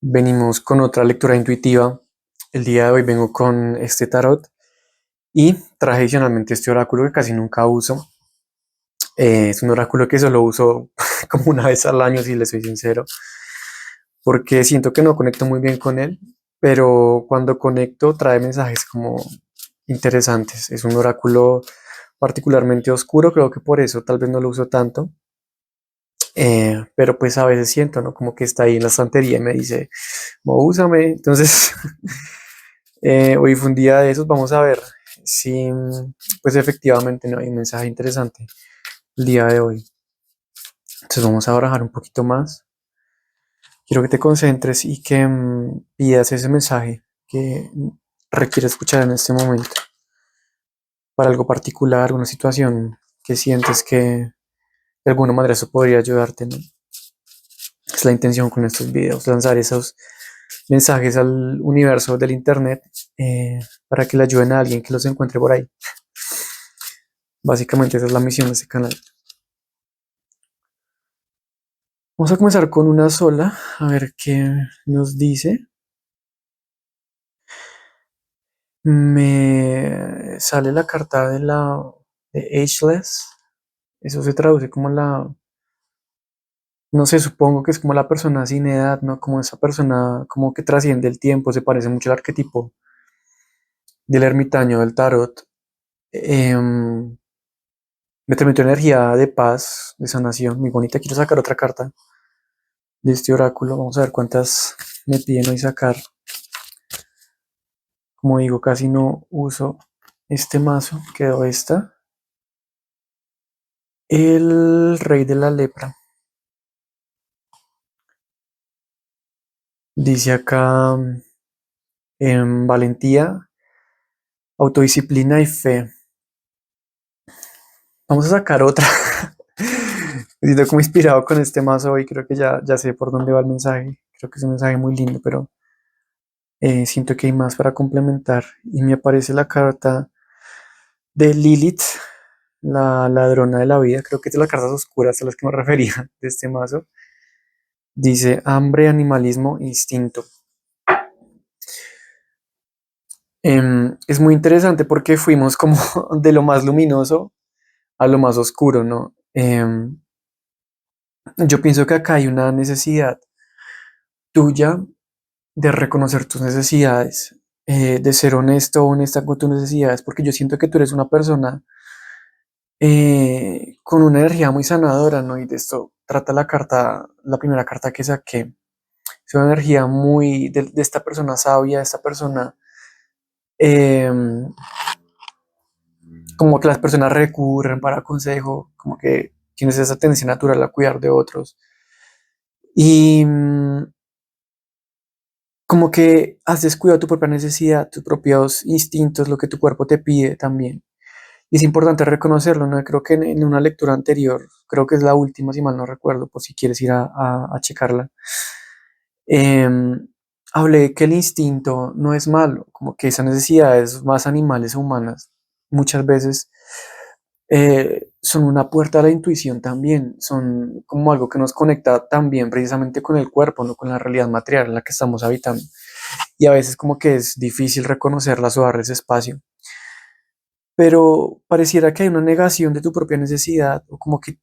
Venimos con otra lectura intuitiva. El día de hoy vengo con este tarot y tradicionalmente este oráculo que casi nunca uso. Es un oráculo que solo uso como una vez al año, si le soy sincero, porque siento que no conecto muy bien con él, pero cuando conecto trae mensajes como interesantes. Es un oráculo particularmente oscuro, creo que por eso tal vez no lo uso tanto. Pero pues a veces siento, ¿no? Como que está ahí en la estantería y me dice, "Mo, úsame". Entonces, hoy fue un día de esos. Vamos a ver si, pues efectivamente, no hay un mensaje interesante el día de hoy. Entonces, vamos a barajar un poquito más. Quiero que te concentres y que pidas ese mensaje que requiere escuchar en este momento para algo particular, una situación que sientes que de alguna manera eso podría ayudarte, ¿no? Es la intención con estos videos, lanzar esos mensajes al universo del internet, para que le ayuden a alguien que los encuentre por ahí. Básicamente esa es la misión de este canal. Vamos a comenzar con una sola, a ver qué nos dice. Me sale la carta de Ageless. Eso se traduce como no sé, supongo que es como la persona sin edad, ¿no? Como esa persona como que trasciende el tiempo, se parece mucho al arquetipo del ermitaño del tarot. Em, Me transmitió energía de paz, de sanación, muy bonita. Quiero sacar otra carta de este oráculo. Vamos a ver cuántas me piden hoy sacar. Como digo, casi no uso este mazo. Quedó esta. El rey de la lepra. Dice acá en valentía, autodisciplina y fe. Vamos a sacar otra. Me siento como inspirado con este mazo hoy. Creo que ya sé por dónde va el mensaje. Creo que es un mensaje muy lindo, pero siento que hay más para complementar. Y me aparece la carta de Lilith, la ladrona de la vida. Creo que es de las cartas oscuras a las que me refería de este mazo. Dice hambre, animalismo, instinto. Es muy interesante porque fuimos como de lo más luminoso a lo más oscuro, ¿no? Yo pienso que acá hay una necesidad tuya de reconocer tus necesidades, de ser honesto o honesta con tus necesidades, porque yo siento que tú eres una persona con una energía muy sanadora, ¿no? Y de esto trata la carta, la primera carta que saqué. Es una energía muy de esta persona sabia, de esta persona, eh, como que las personas recurren para consejo, como que tienes esa tendencia natural a cuidar de otros. Y como que has descuidado tu propia necesidad, tus propios instintos, lo que tu cuerpo te pide también. Y es importante reconocerlo, ¿no? Creo que en una lectura anterior, creo que es la última, si mal no recuerdo, por si quieres ir a checarla, em, hablé que el instinto no es malo, como que esas necesidades más animales o humanas muchas veces son una puerta a la intuición también, son como algo que nos conecta también precisamente con el cuerpo, no con la realidad material en la que estamos habitando. Y a veces como que es difícil reconocerlas o darles espacio, pero pareciera que hay una negación de tu propia necesidad o como que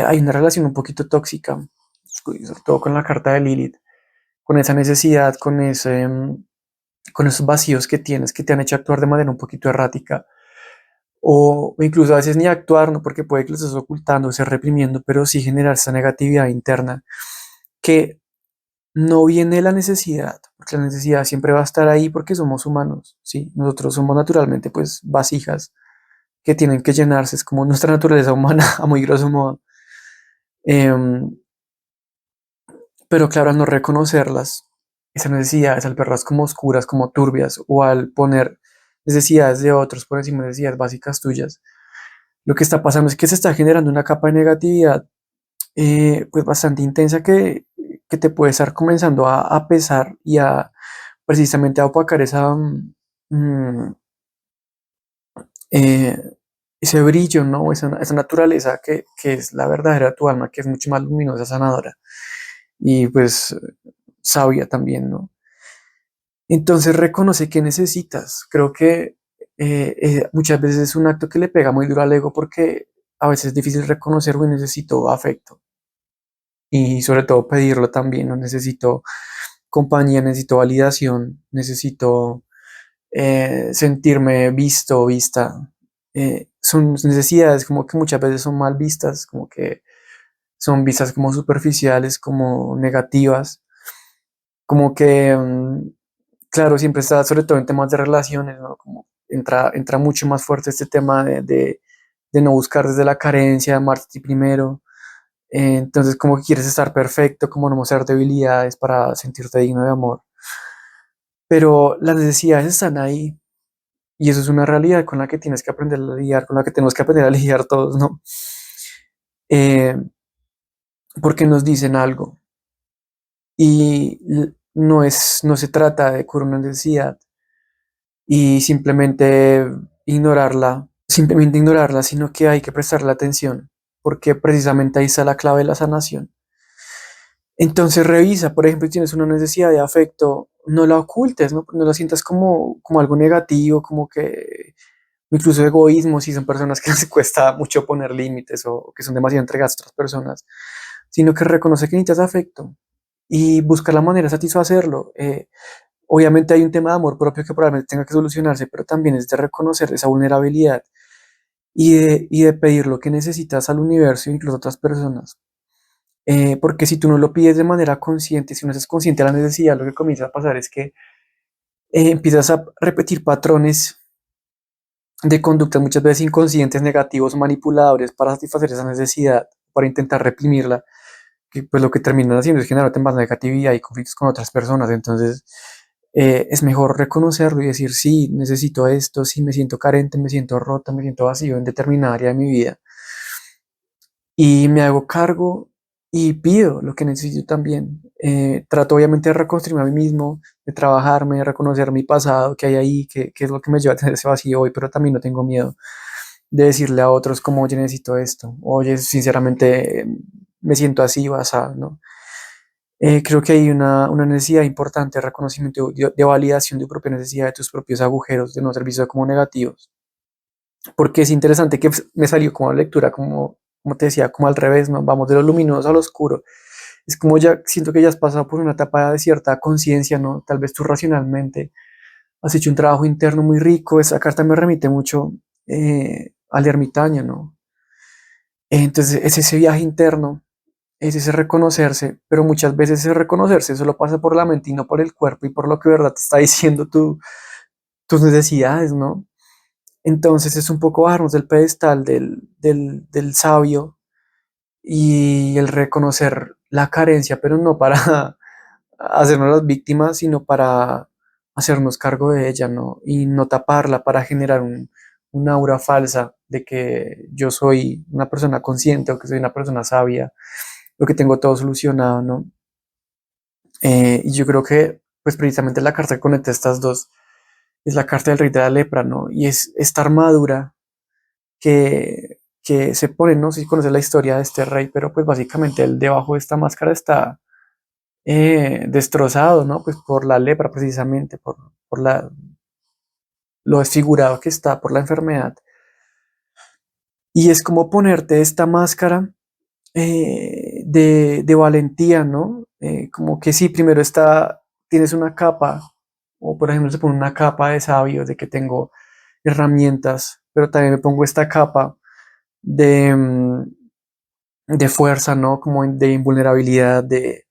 hay una relación un poquito tóxica, sobre todo con la carta de Lilith, con esa necesidad, con esos vacíos que tienes que te han hecho actuar de manera un poquito errática o incluso a veces ni actuar, ¿no? Porque puede que lo estés ocultando, estés reprimiendo, pero sí generar esa negatividad interna que no viene de la necesidad, porque la necesidad siempre va a estar ahí porque somos humanos, ¿sí? Nosotros somos naturalmente pues vasijas que tienen que llenarse, es como nuestra naturaleza humana a muy grosso modo. Em, pero claro, al no reconocerlas, esas necesidades, al verlas como oscuras, como turbias, o al poner necesidades de otros por encima de necesidades básicas tuyas, lo que está pasando es que se está generando una capa de negatividad pues bastante intensa que te puede estar comenzando a pesar y a precisamente a opacar mm, eh, ese brillo, ¿no? Esa naturaleza que es la verdadera de tu alma, que es mucho más luminosa, sanadora. Y pues sabia también, ¿no? Entonces reconoce que necesitas. Creo que muchas veces es un acto que le pega muy duro al ego porque a veces es difícil reconocer, que necesito afecto y sobre todo pedirlo también, no necesito compañía, necesito validación, necesito sentirme visto o vista. Son necesidades como que muchas veces son mal vistas, como que son vistas como superficiales, como negativas, como que, claro, siempre está sobre todo en temas de relaciones, ¿no? Como entra mucho más fuerte este tema de no buscar desde la carencia, amarte a ti primero. Entonces, como que quieres estar perfecto, como no mostrar debilidades para sentirte digno de amor. Pero las necesidades están ahí y eso es una realidad con la que tienes que aprender a lidiar, con la que tenemos que aprender a lidiar todos, ¿no? Eh, porque nos dicen algo y no se trata de curar una necesidad y simplemente ignorarla, sino que hay que prestarle atención, porque precisamente ahí está la clave de la sanación. Entonces revisa, por ejemplo, si tienes una necesidad de afecto, no la ocultes, no la sientas como algo negativo, como que incluso egoísmo, si son personas que les cuesta mucho poner límites o que son demasiado entregadas a otras personas, sino que reconoce que necesitas afecto y buscar la manera de satisfacerlo. Obviamente hay un tema de amor propio que probablemente tenga que solucionarse, pero también es de reconocer esa vulnerabilidad y de pedir lo que necesitas al universo, incluso a otras personas. Porque si tú no lo pides de manera consciente, si no eres consciente de la necesidad, lo que comienza a pasar es que empiezas a repetir patrones de conductas muchas veces inconscientes, negativos, manipuladores para satisfacer esa necesidad, para intentar reprimirla, que pues lo que terminan haciendo es generarte más negatividad y conflictos con otras personas. Entonces, es mejor reconocerlo y decir, sí, necesito esto, sí, me siento carente, me siento rota, me siento vacío en determinada área de mi vida. Y me hago cargo y pido lo que necesito también. Trato obviamente de reconstruirme a mí mismo, de trabajarme, de reconocer mi pasado, que hay ahí, que es lo que me lleva a tener ese vacío hoy, pero también no tengo miedo de decirle a otros como, oye, necesito esto, oye, sinceramente me siento así, basado, ¿no? Creo que hay una necesidad importante de reconocimiento, de validación de tu propia necesidad, de tus propios agujeros, de no ser visto como negativos. Porque es interesante que me salió como lectura, como te decía, como al revés, ¿no? Vamos de lo luminoso a lo oscuro. Es como ya siento que ya has pasado por una etapa de cierta conciencia, ¿no? Tal vez tú racionalmente has hecho un trabajo interno muy rico. Esa carta me remite mucho al ermitaño, ¿no? Entonces es ese viaje interno, es ese reconocerse, pero muchas veces ese reconocerse solo pasa por la mente y no por el cuerpo y por lo que verdad te está diciendo tus necesidades, ¿no? Entonces es un poco bajarnos del pedestal del sabio y el reconocer la carencia, pero no para hacernos las víctimas, sino para hacernos cargo de ella, ¿no? Y no taparla para generar un aura falsa de que yo soy una persona consciente o que soy una persona sabia o que tengo todo solucionado, ¿no? Y yo creo que, pues precisamente la carta que conecta estas dos es la carta del rey de la lepra, ¿no? Y es esta armadura que se pone, no sé si conoces la historia de este rey, pero pues básicamente él debajo de esta máscara está destrozado, ¿no? Pues por la lepra precisamente, por lo desfigurado que está por la enfermedad. Y es como ponerte esta máscara de valentía, ¿no? Como que sí, primero tienes una capa, o por ejemplo se pone una capa de sabio, de que tengo herramientas, pero también me pongo esta capa de, de fuerza, ¿no? Como de invulnerabilidad, de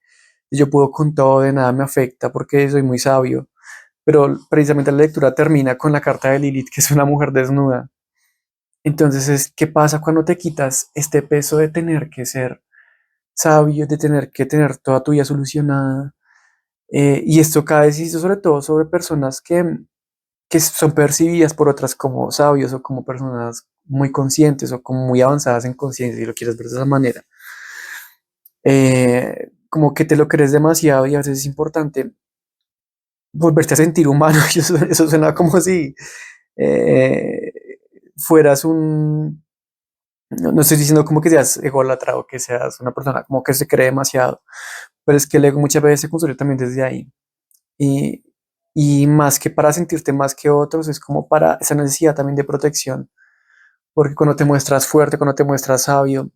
yo puedo con todo, de nada me afecta porque soy muy sabio. Pero precisamente la lectura termina con la carta de Lilith, que es una mujer desnuda. Entonces, ¿qué pasa cuando te quitas este peso de tener que ser sabio, de tener que tener toda tu vida solucionada? Y esto cae, sí, sobre todo sobre personas que son percibidas por otras como sabios o como personas muy conscientes o como muy avanzadas en conciencia, si lo quieres ver de esa manera. Como que te lo crees demasiado y a veces es importante volverte a sentir humano. Eso suena como si eh, fueras No estoy diciendo como que seas ególatra o que seas una persona como que se cree demasiado, pero es que el ego muchas veces se construye también desde ahí. Y, y más que para sentirte más que otros, es como para esa necesidad también de protección, porque cuando te muestras fuerte, cuando te muestras sabio,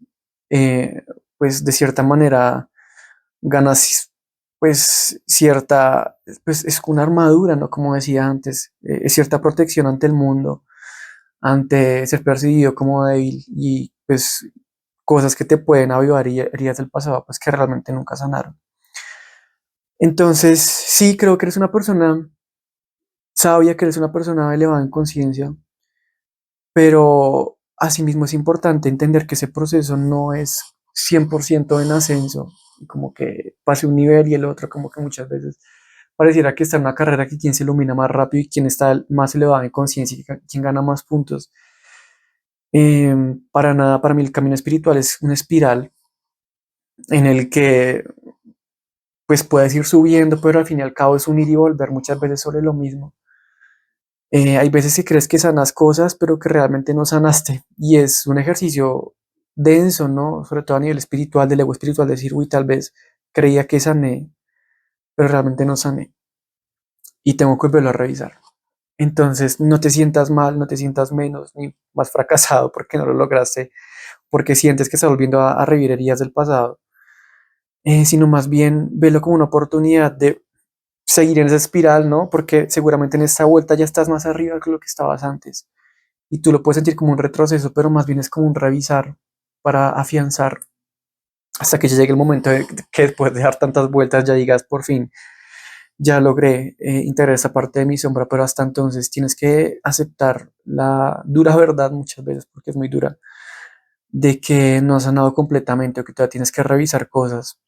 eh, pues de cierta manera ganas pues cierta, pues es una armadura, ¿no? Como decía antes, es cierta protección ante el mundo, ante ser percibido como débil y pues cosas que te pueden avivar y heridas del pasado, pues que realmente nunca sanaron. Entonces, sí, creo que eres una persona sabia, que eres una persona elevada en conciencia, pero asimismo es importante entender que ese proceso no es 100% en ascenso, y como que pase un nivel y el otro, como que muchas veces pareciera que está en una carrera que quien se ilumina más rápido y quien está más elevado en conciencia y quien gana más puntos. Para nada, para mí el camino espiritual es una espiral en el que pues puedes ir subiendo, pero al fin y al cabo es un ir y volver muchas veces sobre lo mismo. Hay veces que crees que sanas cosas, pero que realmente no sanaste. Y es un ejercicio denso, ¿no? Sobre todo a nivel espiritual, del ego espiritual, decir, uy, tal vez creía que sané, pero realmente no sané. Y tengo que volverlo a revisar. Entonces, no te sientas mal, no te sientas menos ni más fracasado porque no lo lograste, porque sientes que estás volviendo a revivir heridas del pasado, sino más bien velo como una oportunidad de seguir en esa espiral, ¿no? Porque seguramente en esta vuelta ya estás más arriba que lo que estabas antes. Y tú lo puedes sentir como un retroceso, pero más bien es como un revisar para afianzar hasta que ya llegue el momento de que después de dar tantas vueltas ya digas por fin, ya logré integrar esa parte de mi sombra, pero hasta entonces tienes que aceptar la dura verdad muchas veces, porque es muy dura, de que no has sanado completamente o que todavía tienes que revisar cosas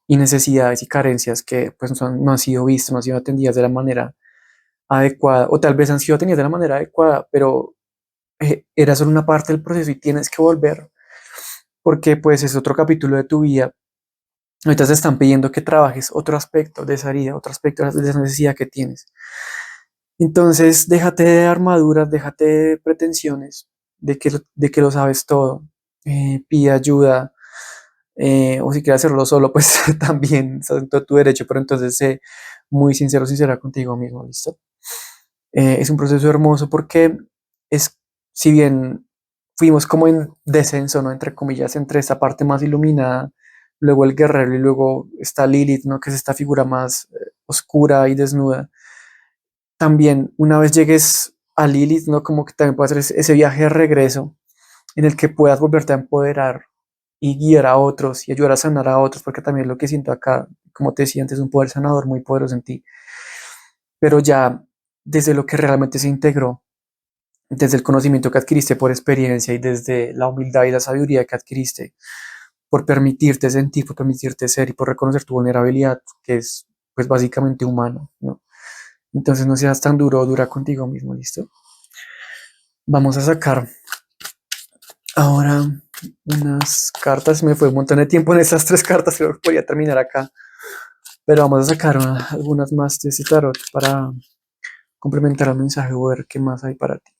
y necesidades y carencias que pues no han sido vistas, no han sido atendidas de la manera adecuada, o tal vez han sido atendidas de la manera adecuada, pero era solo una parte del proceso y tienes que volver porque pues es otro capítulo de tu vida. Ahorita te están pidiendo que trabajes otro aspecto de esa herida, otro aspecto de esa necesidad que tienes. Entonces, déjate de armaduras, déjate de pretensiones, de que lo sabes todo. Pide ayuda, o si quieres hacerlo solo, pues también estás en todo tu derecho, pero entonces sé muy sincero, sincera contigo mismo, ¿listo? Es un proceso hermoso porque es, si bien fuimos como en descenso, ¿no? Entre comillas, entre esta parte más iluminada, luego el guerrero y luego está Lilith, ¿no? Que es esta figura más oscura y desnuda. También una vez llegues a Lilith, ¿no? Como que también puedes hacer ese viaje de regreso en el que puedas volverte a empoderar y guiar a otros y ayudar a sanar a otros, porque también lo que siento acá, como te decía antes, es un poder sanador muy poderoso en ti, pero ya desde lo que realmente se integró, desde el conocimiento que adquiriste por experiencia y desde la humildad y la sabiduría que adquiriste por permitirte sentir, por permitirte ser y por reconocer tu vulnerabilidad, que es pues básicamente humano, ¿no? Entonces no seas tan duro o dura contigo mismo, ¿listo? Vamos a sacar ahora unas cartas, me fue un montón de tiempo en estas tres cartas, creo que podría terminar acá, pero vamos a sacar algunas más de este tarot para complementar el mensaje o ver qué más hay para ti.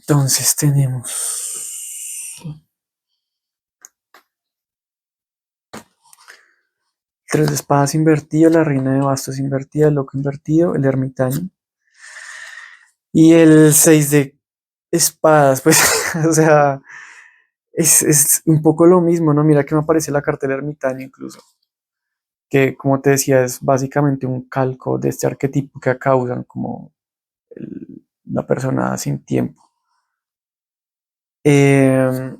Entonces tenemos tres de espadas invertido, la reina de bastos invertida, el loco invertido, el ermitaño. Y el 6 de espadas, pues, o sea, es un poco lo mismo, ¿no? Mira que me aparece la carta del ermitaño incluso, que como te decía es básicamente un calco de este arquetipo que acá usan como la persona sin tiempo. Eh,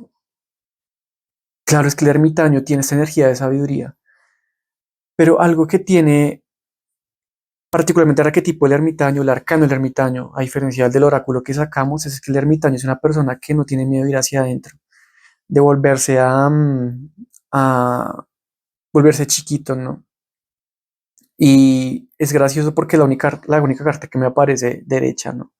claro, es que el ermitaño tiene esta energía de sabiduría, pero algo que tiene particularmente el arquetipo del ermitaño, el arcano del ermitaño, a diferencia del oráculo que sacamos, es que el ermitaño es una persona que no tiene miedo de ir hacia adentro, de volverse a volverse chiquito, ¿no? Y es gracioso porque la única carta que me aparece derecha, ¿no?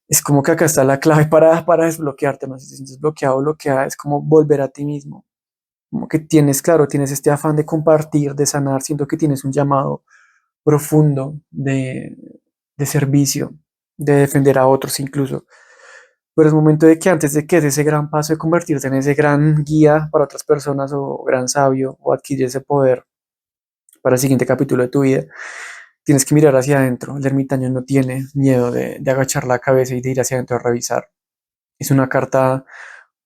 Es como que acá está la clave para desbloquearte, ¿no? Si te sientes bloqueado o bloqueada, es como volver a ti mismo. Como que tienes, claro, tienes este afán de compartir, de sanar, siento que tienes un llamado profundo de servicio, de defender a otros incluso. Pero es momento de que antes de que des ese gran paso de convertirte en ese gran guía para otras personas o gran sabio o adquirir ese poder para el siguiente capítulo de tu vida, tienes que mirar hacia adentro. El ermitaño no tiene miedo de agachar la cabeza y de ir hacia adentro a revisar. Es una carta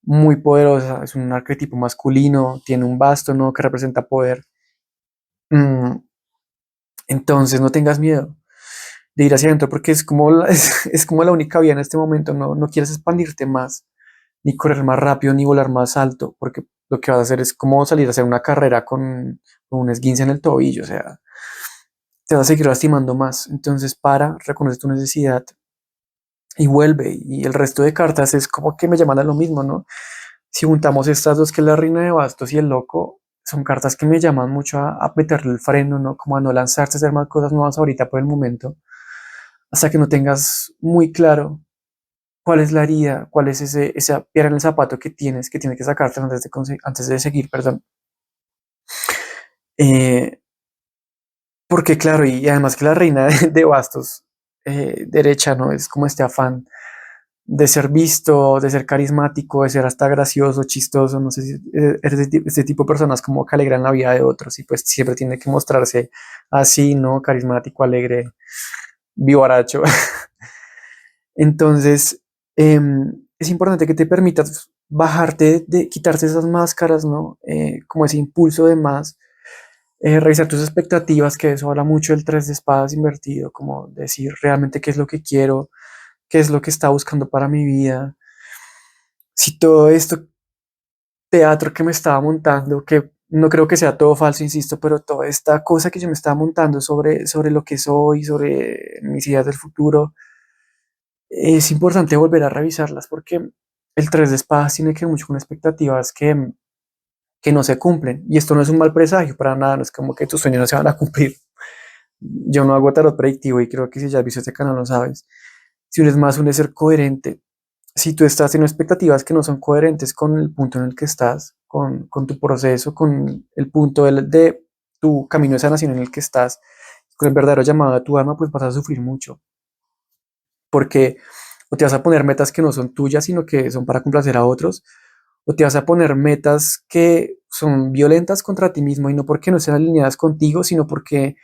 muy poderosa, es un arquetipo masculino, tiene un basto, ¿no? Que representa poder. Mm, entonces no tengas miedo de ir hacia adentro porque es como es como la única vía en este momento. No quieres expandirte más, ni correr más rápido, ni volar más alto, porque lo que vas a hacer es como salir a hacer una carrera con un esguince en el tobillo, o sea, te vas a seguir lastimando más. Entonces reconoce tu necesidad y vuelve. Y el resto de cartas es como que me llaman a lo mismo, ¿no? Si juntamos estas dos, que es la reina de bastos y el loco, son cartas que me llaman mucho a meterle el freno, ¿no? Como a no lanzarse a hacer más cosas nuevas ahorita por el momento, hasta que no tengas muy claro cuál es la herida, cuál es esa piedra en el zapato que tienes que sacarte antes de seguir, perdón. Eh, porque claro, y además que la reina de bastos derecha, ¿no? Es como este afán de ser visto, de ser carismático, de ser hasta gracioso, chistoso, no sé si eres este tipo de personas como que alegran la vida de otros y pues siempre tiene que mostrarse así, ¿no? Carismático, alegre, vivaracho. Entonces, es importante que te permitas bajarte, de quitarte esas máscaras, ¿no? Como ese impulso de más, revisar tus expectativas, que eso habla mucho del tres de espadas invertido, como decir realmente qué es lo que quiero, qué es lo que está buscando para mi vida. Si todo esto teatro que me estaba montando, que no creo que sea todo falso, insisto, pero toda esta cosa que yo me estaba montando sobre lo que soy, sobre mis ideas del futuro, es importante volver a revisarlas porque el 3 de espadas tiene que ver mucho con expectativas que no se cumplen. Y esto no es un mal presagio para nada, no es como que tus sueños no se van a cumplir. Yo no hago tarot predictivo y creo que si ya has visto este canal lo sabes. Si uno es más, uno es ser coherente. Si tú estás en expectativas que no son coherentes con el punto en el que estás, con tu proceso, con el punto de tu camino de sanación en el que estás, con el verdadero llamado a tu alma, pues vas a sufrir mucho. Porque o te vas a poner metas que no son tuyas, sino que son para complacer a otros, o te vas a poner metas que son violentas contra ti mismo y no porque no sean alineadas contigo, sino porque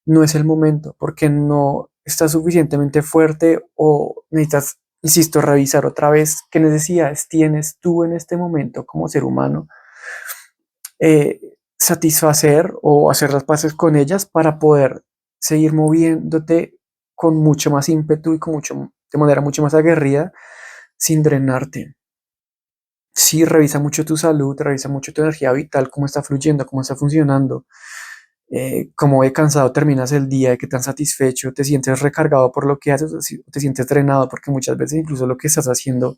no es el momento, porque no estás suficientemente fuerte o necesitas, insisto, revisar otra vez qué necesidades tienes tú en este momento como ser humano, satisfacer o hacer las paces con ellas para poder seguir moviéndote con mucho más ímpetu y de manera mucho más aguerrida sin drenarte. Sí, revisa mucho tu salud, revisa mucho tu energía vital, cómo está fluyendo, cómo está funcionando, cómo de cansado terminas el día, de qué tan satisfecho, te sientes recargado por lo que haces, o si te sientes drenado, porque muchas veces incluso lo que estás haciendo,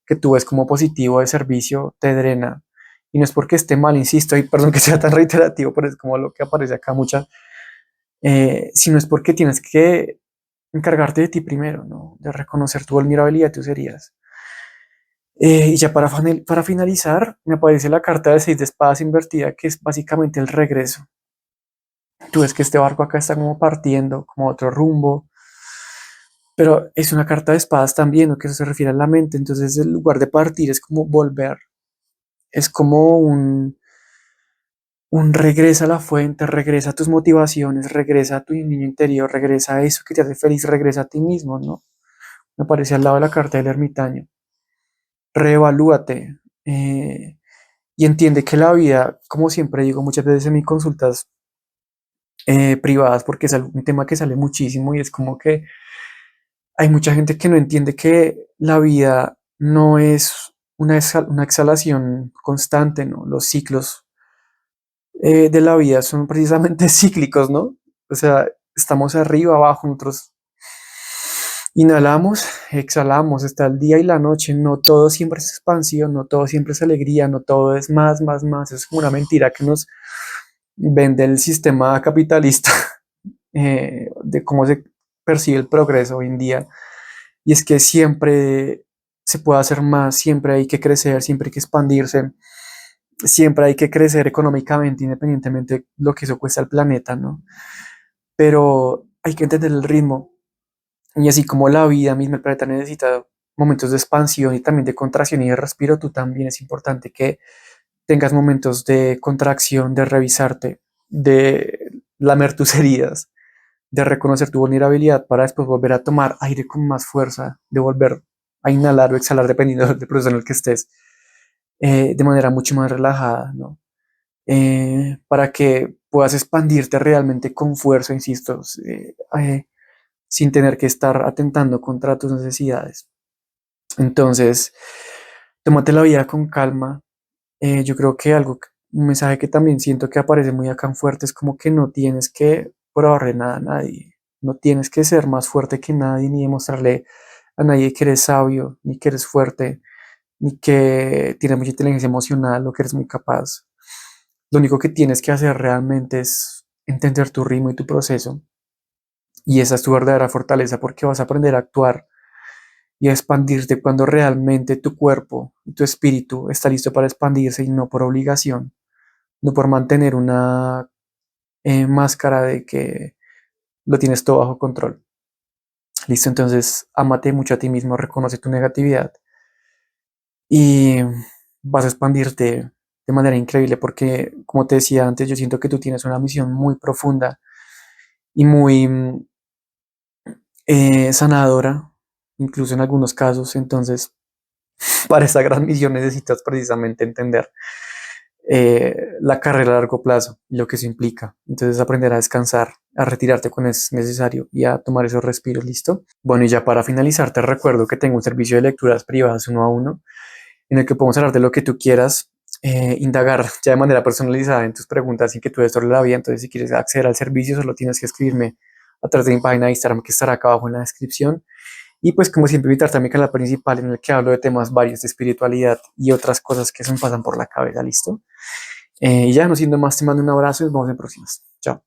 que tú ves como positivo de servicio, te drena. Y no es porque esté mal, insisto, y perdón que sea tan reiterativo, pero es como lo que aparece acá mucha, sino es porque tienes que encargarte de ti primero, ¿no? De reconocer tu vulnerabilidad, tus heridas. Y ya para finalizar, me aparece la carta de 6 de espadas invertida, que es básicamente el regreso. Tú ves que este barco acá está como partiendo, como a otro rumbo, pero es una carta de espadas también, ¿no? Que eso se refiere a la mente. Entonces, el lugar de partir es como volver, es como un regresa a la fuente, regresa a tus motivaciones, regresa a tu niño interior, regresa a eso que te hace feliz, regresa a ti mismo, ¿no? Me aparece al lado de la carta del ermitaño. Reevalúate. Y entiende que la vida, como siempre digo muchas veces en mis consultas privadas, porque es un tema que sale muchísimo y es como que hay mucha gente que no entiende que la vida no es una exhalación constante, ¿no? Los ciclos de la vida son precisamente cíclicos, ¿no? O sea, estamos arriba, abajo, nosotros inhalamos, exhalamos, está el día y la noche, no todo siempre es expansión, no todo siempre es alegría, no todo es más, más, más, es como una mentira que nos vende el sistema capitalista de cómo se percibe el progreso hoy en día. Y es que siempre se puede hacer más, siempre hay que crecer, siempre hay que expandirse, siempre hay que crecer económicamente, independientemente de lo que eso cuesta al planeta, ¿no? Pero hay que entender el ritmo. Y así como la vida misma, el planeta necesita momentos de expansión y también de contracción y de respiro, tú también es importante que tengas momentos de contracción, de revisarte, de lamer tus heridas, de reconocer tu vulnerabilidad para después volver a tomar aire con más fuerza, de volver a inhalar o exhalar dependiendo del proceso en el que estés, de manera mucho más relajada, ¿no? Para que puedas expandirte realmente con fuerza, insisto, sin tener que estar atentando contra tus necesidades. Entonces, tómate la vida con calma. Yo creo que un mensaje que también siento que aparece muy acá en fuerte es como que no tienes que probarle nada a nadie. No tienes que ser más fuerte que nadie ni demostrarle a nadie que eres sabio, ni que eres fuerte, ni que tienes mucha inteligencia emocional o que eres muy capaz. Lo único que tienes que hacer realmente es entender tu ritmo y tu proceso. Y esa es tu verdadera fortaleza porque vas a aprender a actuar y a expandirte cuando realmente tu cuerpo y tu espíritu está listo para expandirse y no por obligación, no por mantener una máscara de que lo tienes todo bajo control. Listo, entonces ámate mucho a ti mismo, reconoce tu negatividad y vas a expandirte de manera increíble porque, como te decía antes, yo siento que tú tienes una misión muy profunda y muy sanadora, incluso en algunos casos. Entonces, para esa gran misión necesitas precisamente entender la carrera a largo plazo y lo que eso implica. Entonces aprender a descansar, a retirarte cuando es necesario y a tomar esos respiros, ¿listo? Bueno, y ya para finalizar, te recuerdo que tengo un servicio de lecturas privadas uno a uno en el que podemos hablar de lo que tú quieras, indagar ya de manera personalizada en tus preguntas sin que tú des sobre la vida. Entonces, si quieres acceder al servicio, solo tienes que escribirme a través de mi página de Instagram que estará acá abajo en la descripción. Y pues como siempre invitarte a mi canal principal en el que hablo de temas varios de espiritualidad y otras cosas que se me pasan por la cabeza, ¿listo? Y ya no siendo más, te mando un abrazo y nos vemos en próximas. Chao.